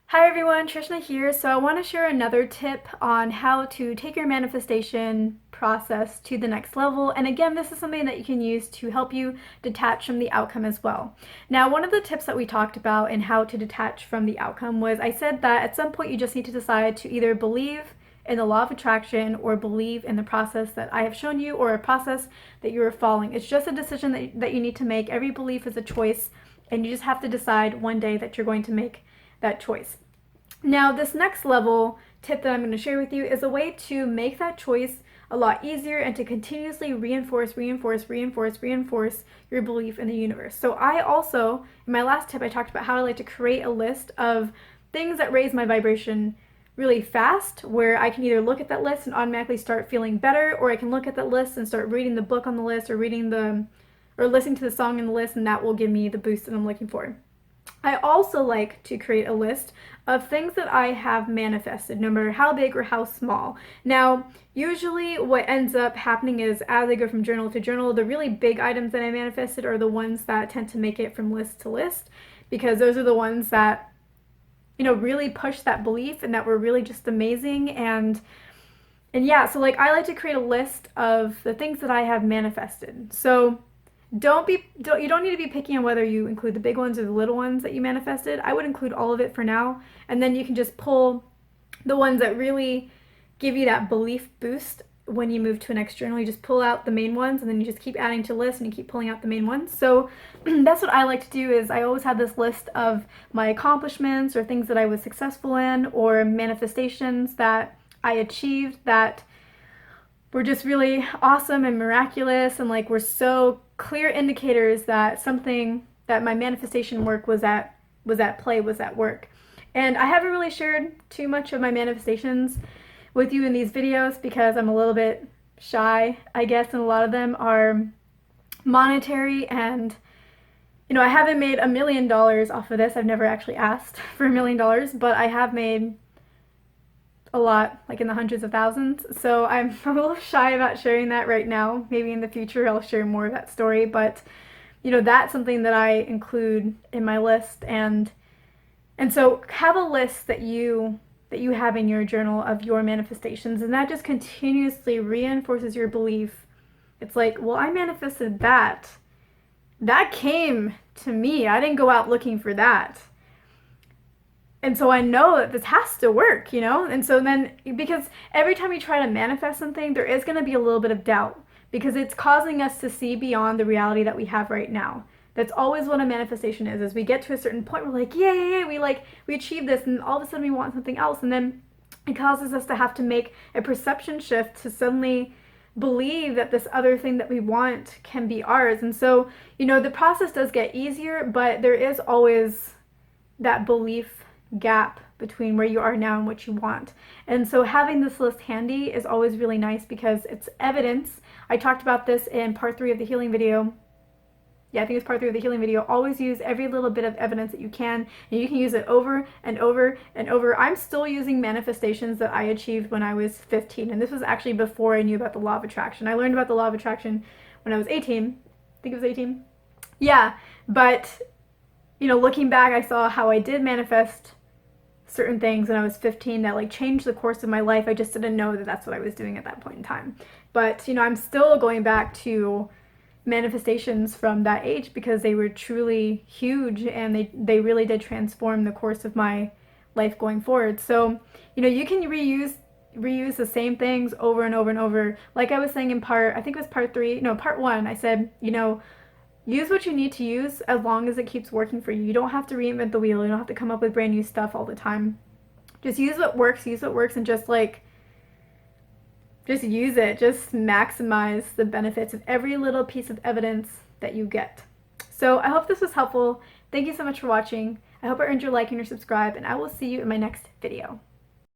Hi everyone, Trishna here. So I want to share another tip on how to take your manifestation process to the next level. And again, this is something that you can use to help you detach from the outcome as well. Now, one of the tips that we talked about in how to detach from the outcome was I said that at some point you just need to decide to either believe in the law of attraction or believe in the process that I have shown you or a process that you are following. It's just a decision that you need to make. Every belief is a choice, and you just have to decide one day that you're going to make that choice. Now, this next level tip that I'm going to share with you is a way to make that choice a lot easier and to continuously reinforce your belief in the universe. So I also, in my last tip, I talked about how I like to create a list of things that raise my vibration really fast, where I can either look at that list and automatically start feeling better, or I can look at that list and start reading the book on the list or listening to the song in the list, and that will give me the boost that I'm looking for. I also like to create a list of things that I have manifested, no matter how big or how small. Now, usually what ends up happening is as I go from journal to journal, the really big items that I manifested are the ones that tend to make it from list to list, because those are the ones that, really push that belief and that were really just amazing. And yeah, so like I like to create a list of the things that I have manifested. So you don't need to be picky on whether you include the big ones or the little ones that you manifested. I would include all of it for now, and then you can just pull the ones that really give you that belief boost when you move to an next journal. You just pull out the main ones, and then you just keep adding to lists and you keep pulling out the main ones. So that's what I like to do. Is I always have this list of my accomplishments or things that I was successful in or manifestations that I achieved that were just really awesome and miraculous, and like were so clear indicators that something that my manifestation work was at play, was at work. And I haven't really shared too much of my manifestations with you in these videos because I'm a little bit shy, I guess, and a lot of them are monetary. And I haven't made $1 million off of this. I've never actually asked for $1 million, but I have made a lot, like in the hundreds of thousands. So I'm a little shy about sharing that right now. Maybe in the future I'll share more of that story, but that's something that I include in my list. And so have a list that you have in your journal of your manifestations, and that just continuously reinforces your belief. It's like, well, I manifested that. That came to me. I didn't go out looking for that. And so I know that this has to work, And so then, because every time you try to manifest something, there is going to be a little bit of doubt because it's causing us to see beyond the reality that we have right now. That's always what a manifestation is. As we get to a certain point, we're like, yeah, we achieved this, and all of a sudden we want something else, and then it causes us to have to make a perception shift to suddenly believe that this other thing that we want can be ours. And so, the process does get easier, but there is always that belief gap between where you are now and what you want. And so having this list handy is always really nice because it's evidence. I talked about this in part 3 of the healing video. Yeah, I think it's part 3 of the healing video. Always use every little bit of evidence that you can, and you can use it over and over and over. I'm still using manifestations that I achieved when I was 15, and this was actually before I knew about the law of attraction. I learned about the law of attraction when I was 18. I think it was 18. Yeah, but looking back, I saw how I did manifest certain things when I was 15 that like changed the course of my life. I just didn't know that that's what I was doing at that point in time. But I'm still going back to manifestations from that age because they were truly huge, and they really did transform the course of my life going forward. So you can reuse the same things over and over and over. Like I was saying in I think it was part 1, I said, use what you need to use as long as it keeps working for you. You don't have to reinvent the wheel. You don't have to come up with brand new stuff all the time. Just use what works, and just use it. Just maximize the benefits of every little piece of evidence that you get. So I hope this was helpful. Thank you so much for watching. I hope I earned your like and your subscribe, and I will see you in my next video.